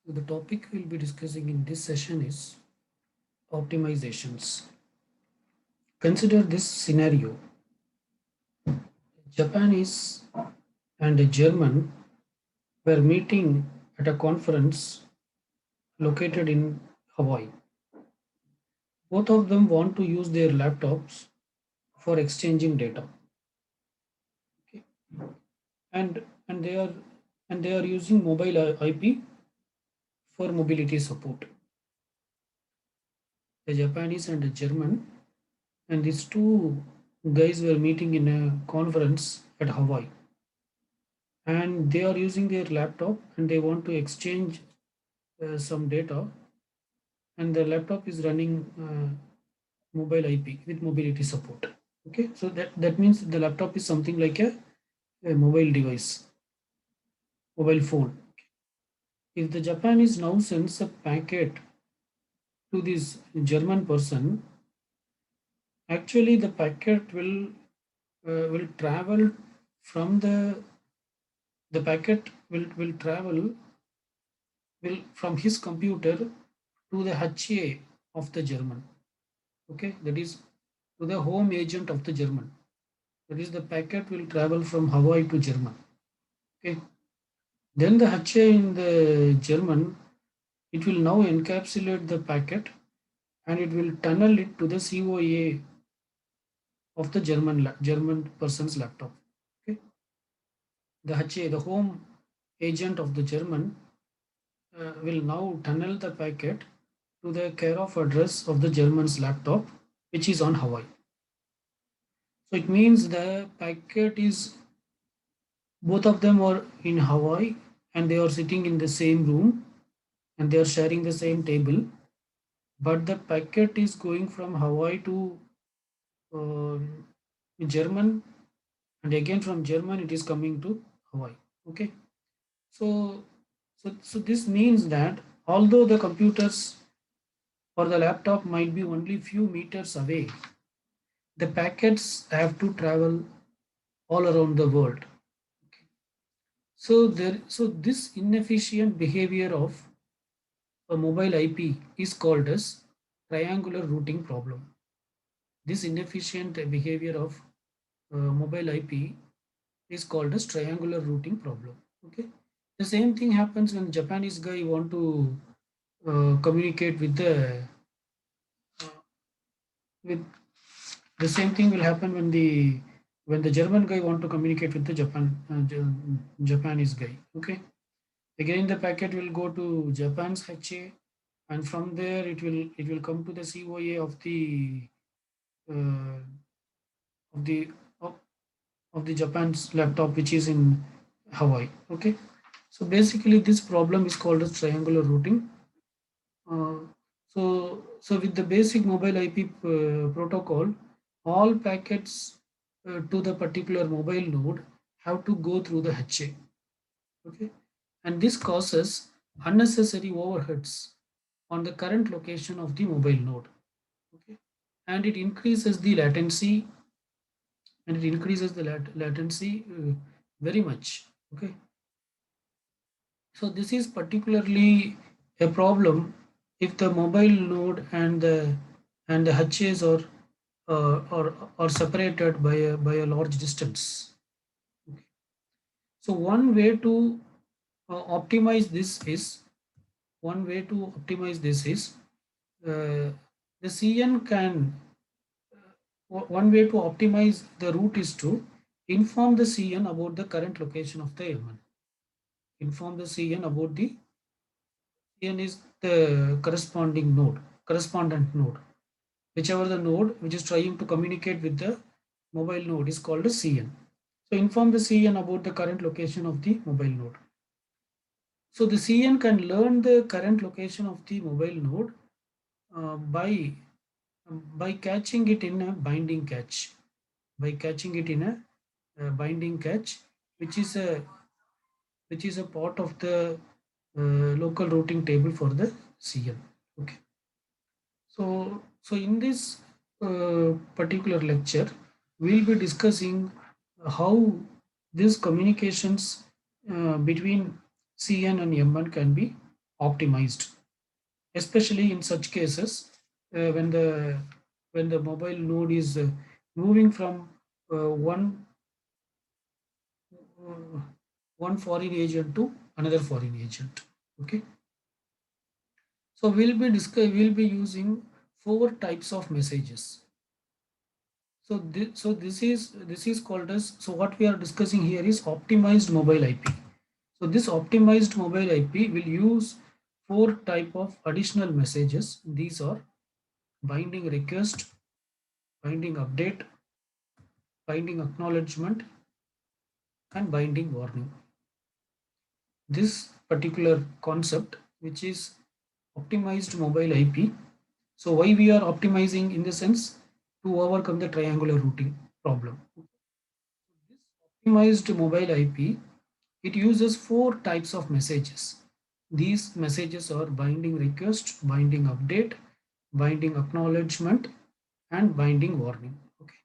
The topic we'll be discussing in this session is optimizations. Consider this scenario. Japanese and a German were meeting at a conference located in Hawaii. Both of them want to use their laptops for exchanging data. Okay. And and they are using mobile IP for mobility support. The Japanese and the German and these two guys were meeting in a conference at Hawaii, and they are using their laptop and they want to exchange some data, and the laptop is running mobile IP with mobility support. Okay, so that means the laptop is something like a mobile device, mobile phone. If the Japanese now sends a packet to this German person, actually the packet will travel from the packet will travel will from his computer to the HA of the German. Okay, that is to the home agent of the German. That is, the packet will travel from Hawaii to German. Okay, then the HA in the German, it will now encapsulate the packet and it will tunnel it to the COA of the German person's laptop. Okay, the HA, the home agent of the German, will now tunnel the packet to the care of address of the German's laptop, which is on Hawaii. So it means the packet is, both of them are in Hawaii and they are sitting in the same room and they are sharing the same table, but the packet is going from Hawaii to German, and again from German it is coming to Hawaii. Okay, so this means that although the computers or the laptop might be only few meters away, the packets have to travel all around the world. So this inefficient behavior of a mobile IP is called as triangular routing problem. This inefficient behavior of mobile IP is called as triangular routing problem. Okay, the same thing happens when Japanese guy want to communicate with uh, with the same thing will happen when the German guy want to communicate with the Japanese guy. Okay, again the packet will go to Japan's HA, and from there it will come to the COA uh, of the of, of the Japan's laptop, which is in Hawaii. Okay, so basically this problem is called as triangular routing. Uh, so with the basic mobile IP protocol, all packets to the particular mobile node have to go through the HA. Okay, and this causes unnecessary overheads on the current location of the mobile node. Okay, and it increases the latency, very much. Okay, so this is particularly a problem if the mobile node and the HAs are separated by a large distance. Okay. So optimize this is one way to optimize this is uh, the CN can one way to optimize the route is to inform the CN about the current location of the element. Inform the CN about the CN is the correspondent node. Whichever the node which is trying to communicate with the mobile node is called a CN. So inform the CN about the current location of the mobile node. So the CN can learn the current location of the mobile node by catching it in a binding catch. By catching it in a binding catch, which is a part of the local routing table for the CN. Okay. So in this particular lecture, we'll be discussing how these communications between CN and MN can be optimized, especially in such cases when the mobile node is moving from one uh, one foreign agent to another foreign agent. Okay, so we'll be using four types of messages. So this is called as, so what we are discussing here is optimized mobile IP. So this optimized mobile IP will use four type of additional messages. These are binding request, binding update, binding acknowledgement, and binding warning. This particular concept, which is optimized mobile IP. So why we are optimizing in the sense to overcome the triangular routing problem. This optimized mobile IP, it uses four types of messages. These messages are binding request, binding update, binding acknowledgement, and binding warning. Okay.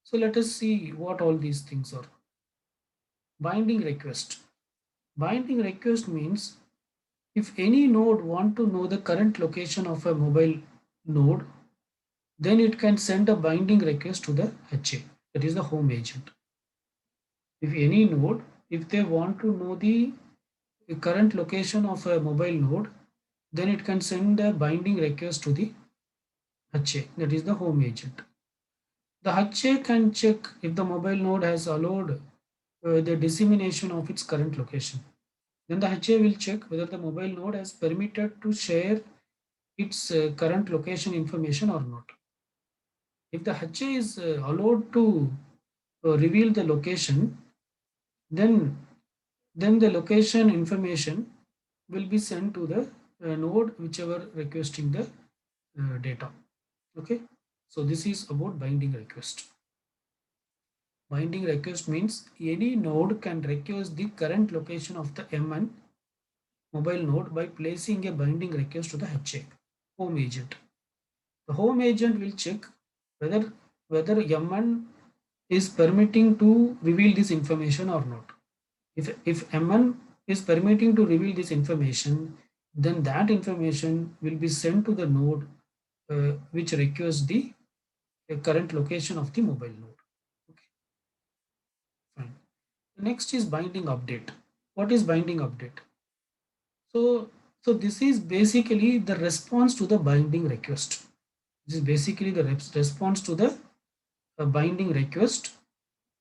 So let us see what all these things are. Binding request. Binding request means if any node want to know the current location of a mobile node, then it can send a binding request to the HA, that is the home agent. If any node, if they want to know the current location of a mobile node, then it can send a binding request to the HA, that is the home agent. The HA can check if the mobile node has allowed the dissemination of its current location. Then the HA will check whether the mobile node has permitted to share its current location information or not. If the HA is allowed to reveal the location, then the location information will be sent to the node whichever requesting the data. Okay, so this is about binding request. Binding request means any node can request the current location of the MN mobile node by placing a binding request to the HA, home agent. The home agent will check whether MN is permitting to reveal this information or not. If MN is permitting to reveal this information, then that information will be sent to the node which requires the current location of the mobile node. Okay, fine. The next is binding update. What is binding update? So, this is basically the response to the binding request. This is basically the response to the binding request.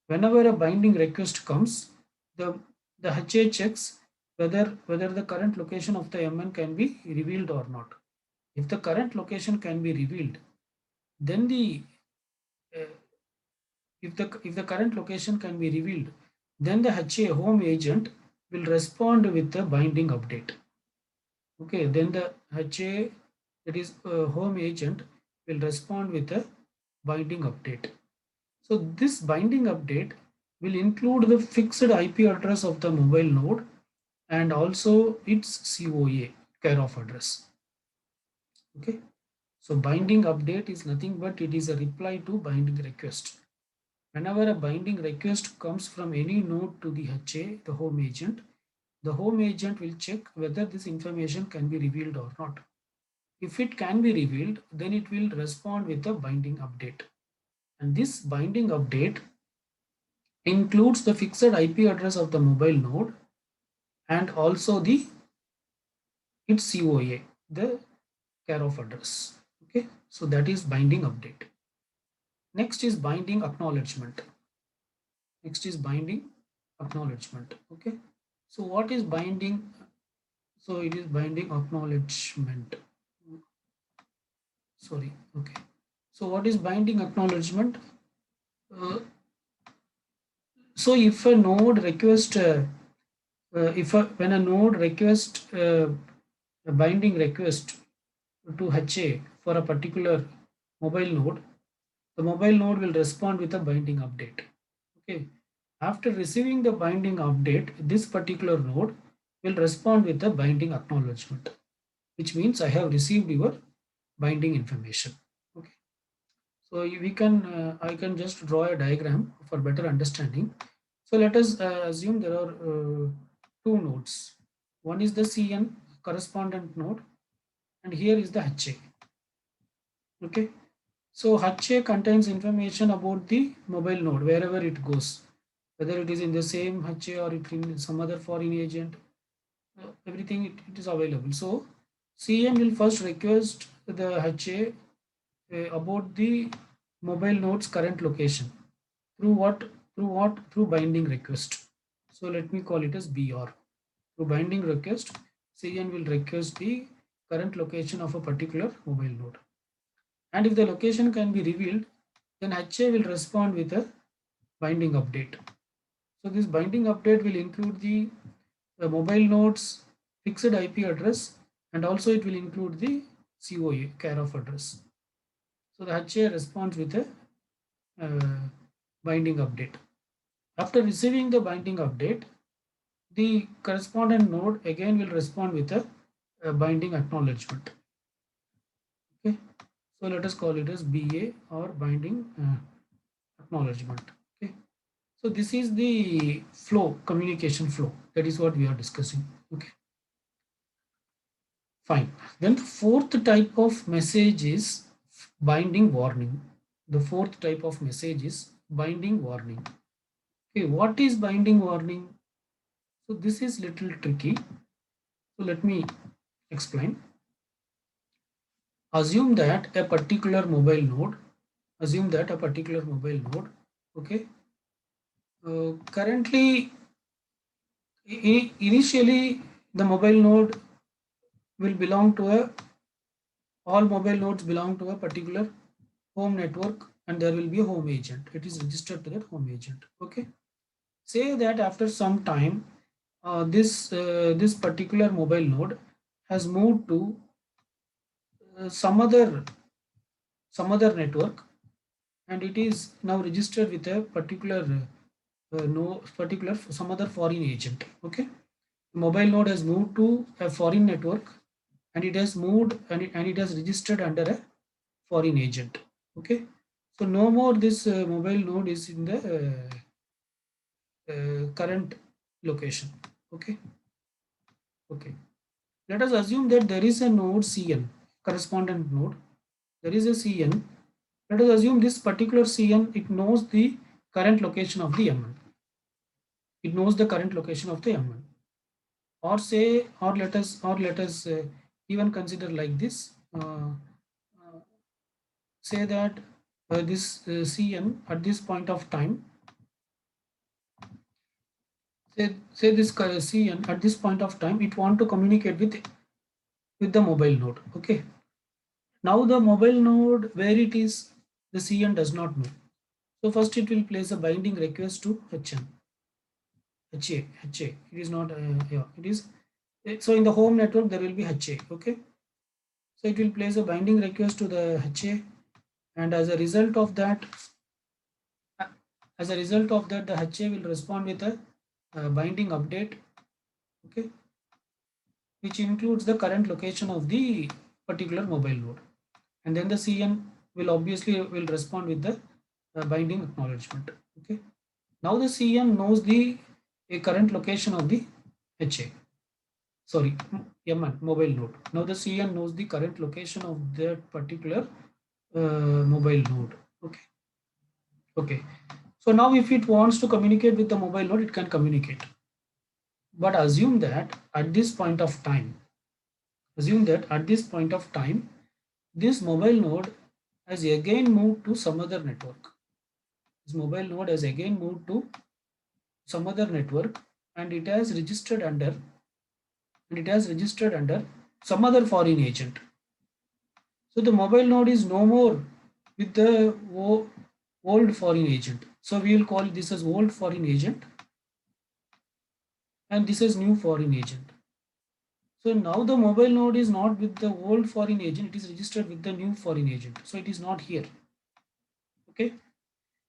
Whenever a binding request comes, the HA checks whether the current location of the MN can be revealed or not. If the current location can be revealed, then the uh, if the current location can be revealed, then the HA home agent will respond with the binding update. Okay, then the HA, that is home agent, will respond with a binding update. So this binding update will include the fixed IP address of the mobile node and also its COA, care of address. Okay, so binding update is nothing but it is a reply to binding request. Whenever a binding request comes from any node to the HA, the home agent will check whether this information can be revealed or not. If it can be revealed, then it will respond with a binding update. And this binding update includes the fixed IP address of the mobile node and also the its COA, the care of address. Okay, so that is binding update. Next is binding acknowledgement. Next is binding acknowledgement. Okay, so what is binding? So it is binding acknowledgement. Sorry. Okay. So what is binding acknowledgement? Uh, so if a node request, when a node request a binding request to HA for a particular mobile node, the mobile node will respond with a binding update. Okay. After receiving the binding update, this particular node will respond with a binding acknowledgement, which means I have received your binding information. Okay. So we can, I can just draw a diagram for better understanding. So let us assume there are two nodes. One is the CN correspondent node, and here is the HA. Okay, so HA contains information about the mobile node wherever it goes, whether it is in the same HA or it in some other foreign agent. Everything it is available. So CN will first request the HA about the mobile node's current location through what? Through binding request. So let me call it as BR. Through binding request, CN will request the current location of a particular mobile node. And if the location can be revealed, then HA will respond with a binding update. So this binding update will include the mobile node's fixed IP address, and also it will include the COA, care of address. So the HA responds with a binding update. After receiving the binding update, the correspondent node again will respond with a binding acknowledgement. Okay, so let us call it as BA or binding acknowledgement. Okay, so this is the flow, communication flow. That is what we are discussing. Okay, fine. Then the fourth type of message is binding warning. The fourth type of message is binding warning. Okay, what is binding warning? So this is little tricky. So let me explain. Assume that a particular mobile node, okay, currently, initially the mobile node will belong to all mobile nodes belong to a particular home network, and there will be a home agent. It is registered to that home agent. Okay, say that after some time, this particular mobile node has moved to some other network, and it is now registered with a particular no particular some other foreign agent. Okay, mobile node has moved to a foreign network, and it has moved and it has registered under a foreign agent. Okay, so no more this mobile node is in the current location. Okay, okay, let us assume that there is a node CN, correspondent node. There is a CN. Let us assume this particular CN, it knows the current location of the MN. It knows the current location of the MN. Or say, or let us even consider like this. Say that this CN at this point of time, say this CN at this point of time, it want to communicate with the mobile node. Okay. Now the mobile node where it is, the CN does not know. So first it will place a binding request to HN. HA. It is not, yeah, it is. So in the home network, there will be HA. Okay. So it will place a binding request to the HA, and as a result of that, the HA will respond with a binding update. Okay, which includes the current location of the particular mobile node, and then the CN will respond with the binding acknowledgement. Okay, now the CN knows the current location of the HA. Sorry, MN mobile node. Now the CN knows the current location of that particular mobile node. Okay. Okay. So now if it wants to communicate with the mobile node, it can communicate. But assume that at this point of time, this mobile node has again moved to some other network. This mobile node has again moved to some other network, and it has registered under some other foreign agent. So the mobile node is no more with the old foreign agent. So we will call this as old foreign agent, and this is new foreign agent. So now the mobile node is not with the old foreign agent, it is registered with the new foreign agent. So it is not here. Okay.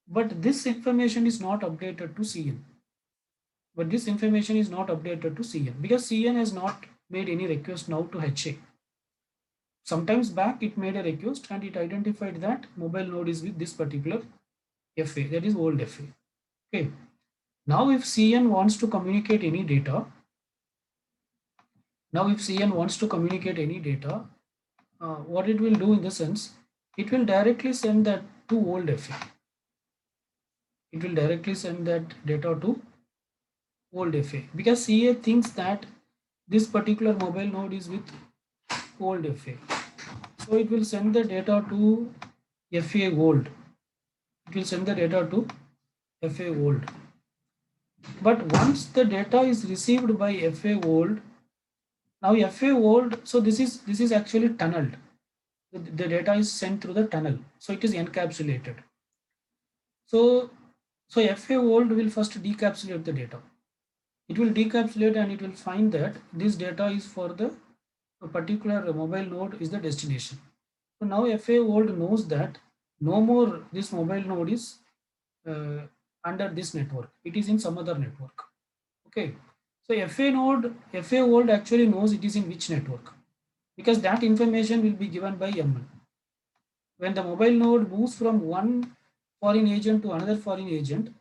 But this information is not updated to CN. Because CN has not made any request now to HA. Sometimes back it made a request and it identified that mobile node is with this particular FA, that is old FA. Okay. Now if CN wants to communicate any data, Now if CN wants to communicate any data, what it will do in the sense, it will directly send that to old FA. It will directly send that data to old FA because CA thinks that this particular mobile node is with old FA. So it will send the data to FA old. It will send the data to FA old. But once the data is received by FA old, now FA old, so this is actually tunneled. The data is sent through the tunnel, so it is encapsulated. So FA old will first decapsulate the data. It will decapsulate and it will find that this data is for the a particular mobile node is the destination. So now FA old knows that no more this mobile node is uh, under this network. It is in some other network. Okay. So FA old actually knows it is in which network because that information will be given by ML. When the mobile node moves from one foreign agent to another foreign agent,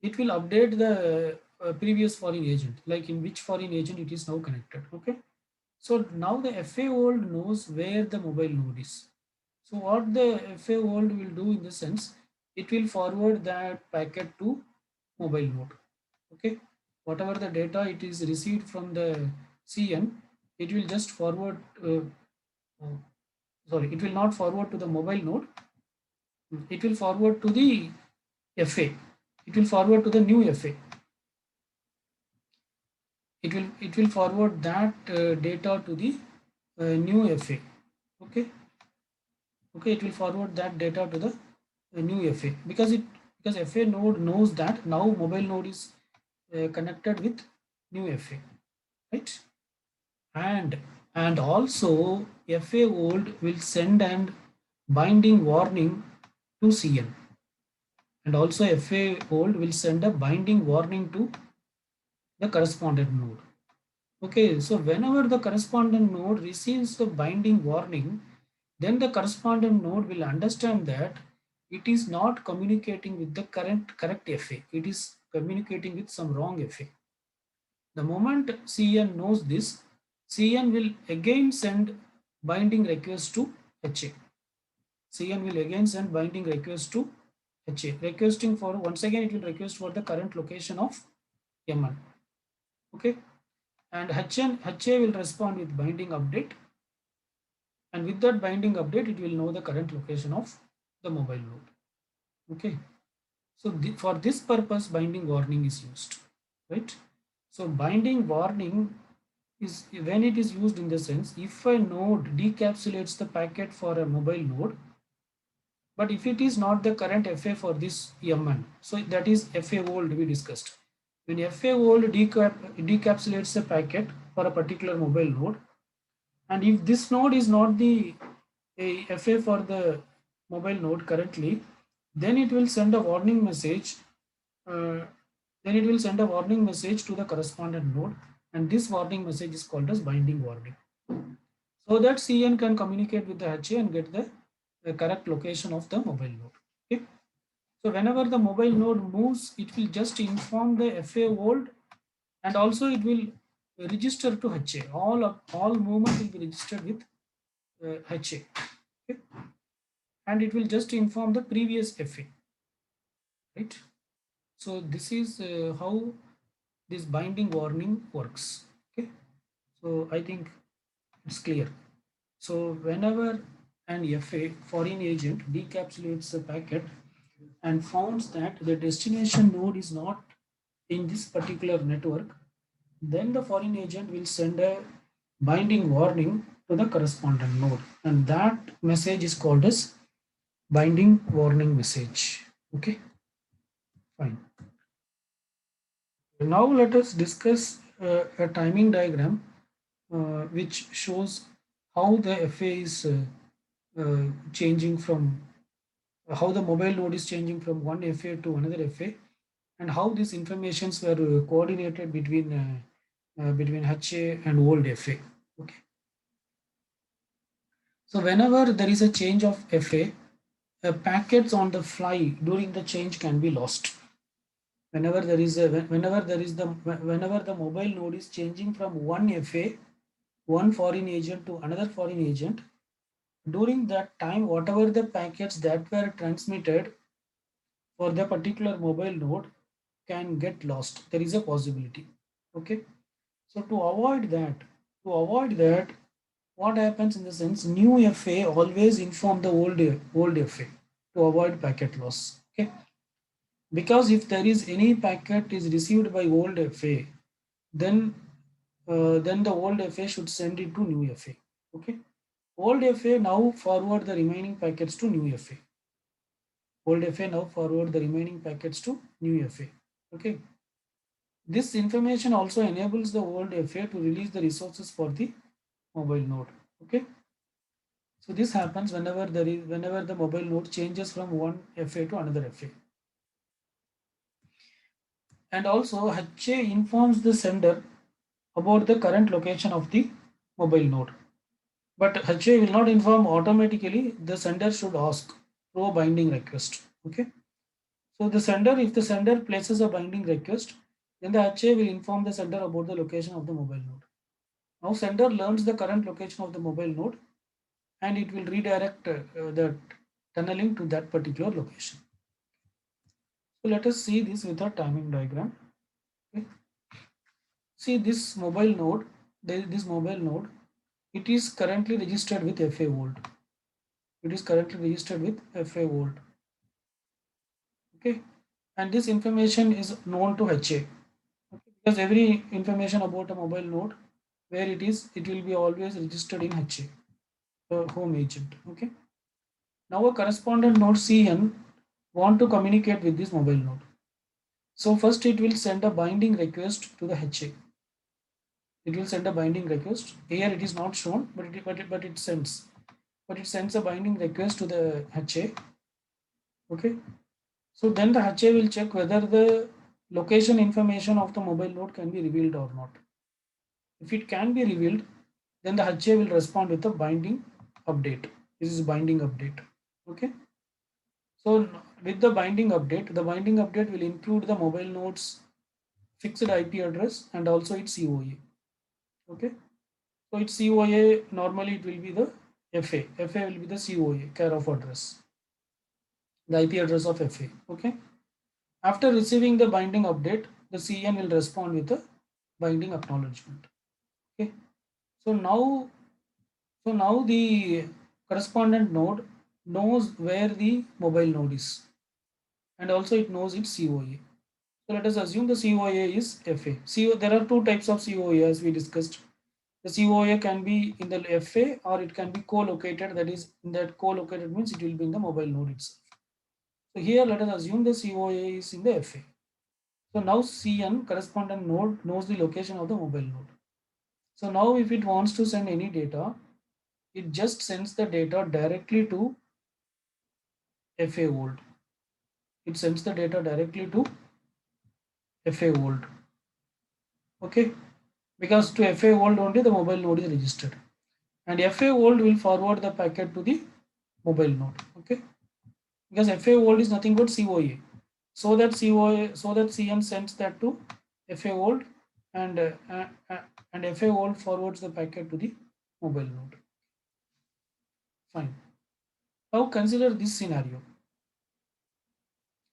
it will update the previous foreign agent, like in which foreign agent it is now connected. Okay. So now the FA old knows where the mobile node is. So what the FA old will do in the sense, it will forward that packet to mobile node. Okay. Whatever the data it is received from the CN, it will just forward, uh, sorry, it will not forward to the mobile node. It will forward to the FA. It will forward to the new FA. It will forward that data to the new FA. Okay. Okay, it will forward that data to the new FA because FA node knows that now mobile node is connected with new FA, right? And also FA old will send an binding warning to CN, and also FA old will send a binding warning to the correspondent node. Okay, so whenever the correspondent node receives the binding warning, then the correspondent node will understand that it is not communicating with the correct FA. It is communicating with some wrong FA. The moment CN knows this, CN will again send binding request to HA. CN will again send binding request to HA, requesting for once again it will request for the current location of MN. Okay, and HA will respond with binding update, and with that binding update it will know the current location of the mobile node. Okay, so for this purpose binding warning is used, right? So binding warning is when it is used in the sense, if a node decapsulates the packet for a mobile node, but if it is not the current FA for this MN, so that is FA old we discussed. When FA old decapsulates the packet for a particular mobile node, and if this node is not the FA for the mobile node currently, then it will send a warning message. Uh, then it will send a warning message to the correspondent node, and this warning message is called as binding warning, so that CN can communicate with the HA and get the correct location of the mobile node. Okay. So whenever the mobile node moves, it will just inform the FA old, and also it will register to HA. All movement will be registered with HA. Okay. And it will just inform the previous FA, right? So this is how this binding warning works. Okay. So I think it's clear. So whenever an FA foreign agent decapsulates the packet and finds that the destination node is not in this particular network, then the foreign agent will send a binding warning to the correspondent node, and that message is called as binding warning message. Okay, fine. Now let us discuss a timing diagram which shows how the FA is changing from how the mobile node is changing from one FA to another FA, and how these informations were coordinated between HA and old FA. Okay. So whenever there is a change of FA, packets on the fly during the change can be lost. Whenever there is the mobile node is changing from one FA one foreign agent to another foreign agent. During that time, whatever the packets that were transmitted for the particular mobile node can get lost. There is a possibility. Okay. So to avoid that, what happens in the sense, new FA always inform the old FA to avoid packet loss. Okay. Because if there is any packet is received by old FA, then then the old FA should send it to new FA. Okay. Old FA now forward the remaining packets to new FA. Old FA now forward the remaining packets to new FA. Okay. This information also enables the old FA to release the resources for the mobile node. Okay. So this happens whenever the mobile node changes from one FA to another FA. And also HA informs the sender about the current location of the mobile node. But HA will not inform automatically. The sender should ask through a binding request. Okay. So if the sender places a binding request, then the HA will inform the sender about the location of the mobile node. Now sender learns the current location of the mobile node and it will redirect the tunneling to that particular location. So let us see this with a timing diagram. Okay. See this mobile node, it is currently registered with FA old. It is currently registered with FA old. Okay, and this information is known to HA. Okay, because every information about a mobile node, where it is, it will be always registered in HA, the home agent. Okay. Now a correspondent node CN want to communicate with this mobile node. So first it will send a binding request to the HA. It will send a binding request. Here it is not shown, but it sends. But it sends a binding request to the HA. Okay. So then the HA will check whether the location information of the mobile node can be revealed or not. If it can be revealed, then the HA will respond with a binding update. This is binding update. Okay. So with the binding update will include the mobile node's fixed IP address and also its COA. Okay. So its COA, normally it will be the FA. FA will be the COA, care of address, the IP address of FA. Okay. After receiving the binding update, the CN will respond with a binding acknowledgement. Okay. So now the correspondent node knows where the mobile node is, and also it knows its COA. So let us assume the COA is FA. There are two types of COA as we discussed. The COA can be in the FA or it can be co-located. That is, in that co-located means it will be in the mobile node itself. So here let us assume the COA is in the FA. So now CN, correspondent node, knows the location of the mobile node. So now if it wants to send any data, it just sends the data directly to FA old. It sends the data directly to FA old. Okay, because to FA old only the mobile node is registered, and FA old will forward the packet to the mobile node. Okay, because FA old is nothing but COA. So that CN sends that to FA old, and FA old forwards the packet to the mobile node. Fine. Now consider this scenario.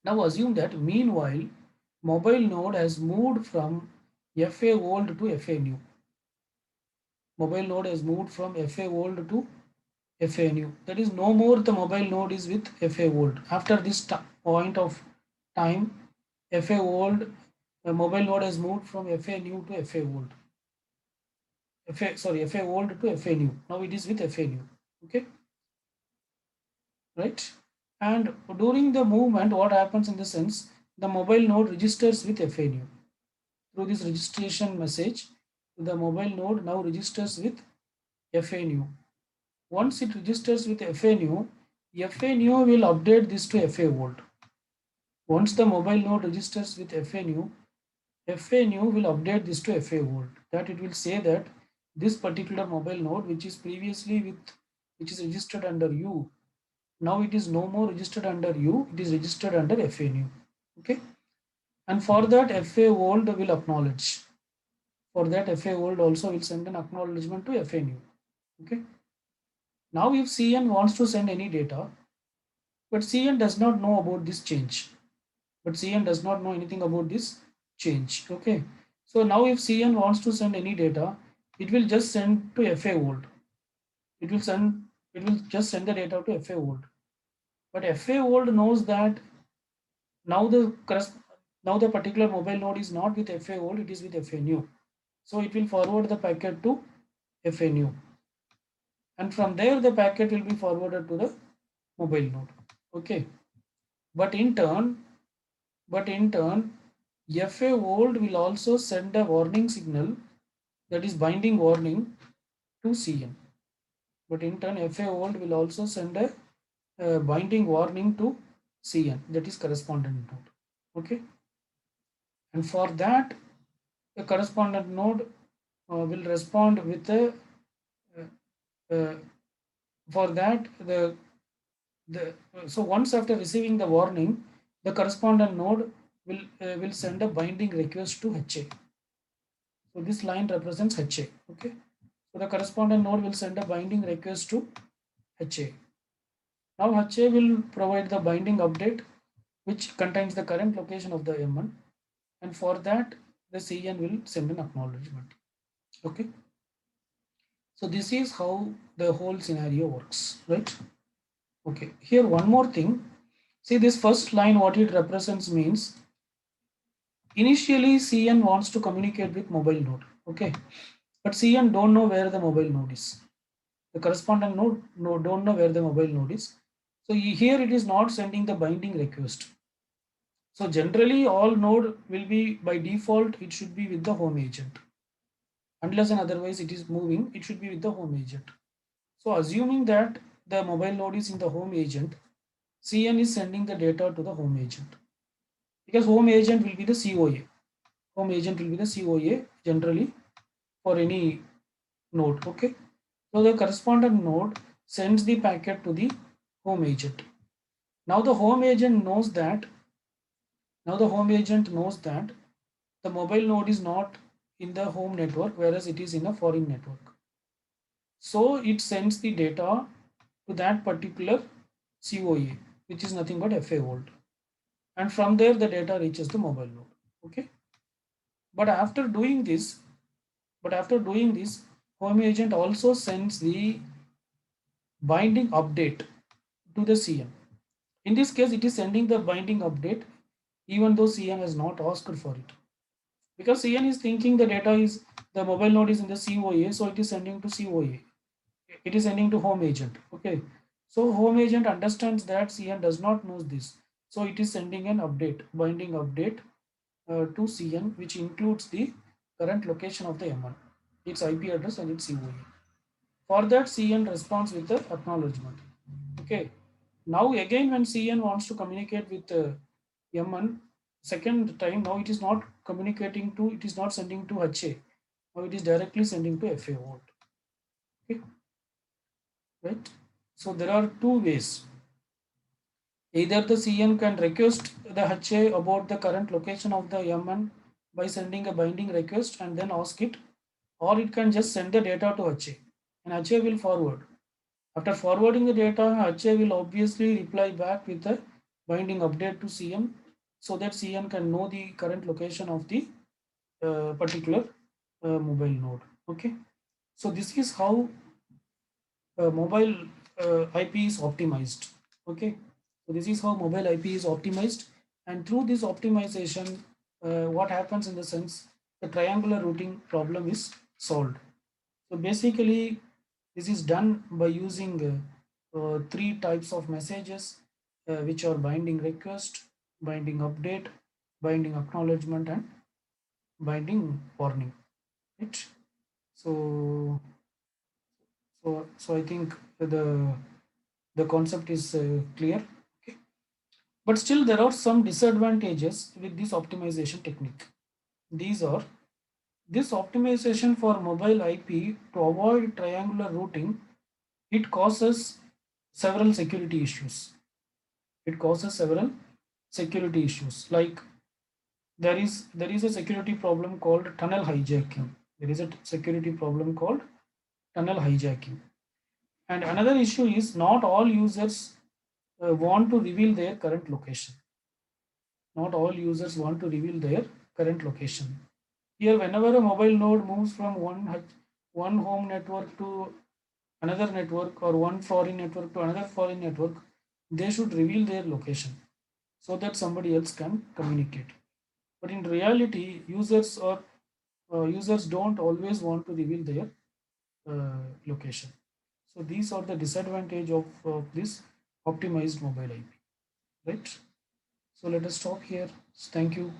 Now assume that meanwhile mobile node has moved from FA old to FA new. Mobile node has moved from FA old to FA new. That is, no more the mobile node is with FA old. After this point of time, FA old, the mobile node has moved from FA new to FA old. FA old to FA new. Now it is with FA new. Okay, right? And during the movement, what happens in the sense, the mobile node registers with FA new. Through this registration message, the mobile node now registers with FA new. Once it registers with FA new will update this to FA old. Once the mobile node registers with FA new will update this to FA old. That it will say that this particular mobile node, which is registered under U, now it is no more registered under U, it is registered under FA new. Okay, and for that FA old will acknowledge. For that, FA old also will send an acknowledgement to FA new. Okay. Now if CN wants to send any data, but CN does not know about this change. But CN does not know anything about this change. Okay. So now if CN wants to send any data, it will just send to FA old. It will send it will just send the data to FA old. But FA old knows that now now the particular mobile node is not with FA old, it is with FA new. So it will forward the packet to FA new. And from there the packet will be forwarded to the mobile node. Okay. But in turn, FA old will also send a warning signal, that is binding warning, to CN. But in turn, FA old will also send a binding warning to CN, that is correspondent node. Okay. And for that, the correspondent node will respond with a uh, for that the so once after receiving the warning, the correspondent node will send a binding request to HA. So this line represents HA. Okay. So the correspondent node will send a binding request to HA. Now HA will provide the binding update which contains the current location of the M1, and for that the CN will send an acknowledgement. Okay. So this is how the whole scenario works, right? Okay. Here one more thing. See this first line, what it represents means initially CN wants to communicate with mobile node. Okay. But CN don't know where the mobile node is. The corresponding node don't know where the mobile node is. So here it is not sending the binding request. So generally all node will be by default, it should be with the home agent. Unless and otherwise it is moving, it should be with the home agent. So assuming that the mobile node is in the home agent, CN is sending the data to the home agent. Because home agent will be the COA. Home agent will be the COA generally for any node. Okay. So the correspondent node sends the packet to the home agent. Now the home agent knows that the mobile node is not in the home network, whereas it is in a foreign network. So it sends the data to that particular COA, which is nothing but FA old. And from there the data reaches the mobile node. Okay. But after doing this, home agent also sends the binding update to the CN. In this case, it is sending the binding update even though CN has not asked for it. Because CN is thinking the mobile node is in the COA, so it is sending to COA. It is sending to home agent. Okay. So home agent understands that CN does not know this. So it is sending an update, binding update to CN, which includes the current location of the M1, its IP address and its COA. For that, CN responds with the acknowledgement. Okay. Now again, when CN wants to communicate with M1 second time, now it is not it is not sending to HA. Now it is directly sending to FA volt. Okay. Right. So there are two ways. Either the CN can request the HA about the current location of the M1 by sending a binding request and then ask it, or it can just send the data to HA and HA will forward. After forwarding the data, HA will obviously reply back with a binding update to CN so that CN can know the current location of the particular mobile node. Okay. So this is how mobile IP is optimized. Okay. So this is how mobile IP is optimized, and through this optimization, what happens in the sense the triangular routing problem is solved. So basically, this is done by using three types of messages, which are binding request, binding update, binding acknowledgement, and binding warning. Right? So, so I think the concept is clear. Okay. But still, there are some disadvantages with this optimization technique. These are this optimization for mobile IP to avoid triangular routing. It causes several security issues. It causes several security issues. Like there is a security problem called tunnel hijacking. There is a security problem called tunnel hijacking. And another issue is not all users want to reveal their current location. Not all users want to reveal their current location. Here, whenever a mobile node moves from one home network to another network or one foreign network to another foreign network, they should reveal their location so that somebody else can communicate. But in reality, users don't always want to reveal their location. So these are the disadvantage of this optimized mobile IP, right? So let us stop here. Thank you.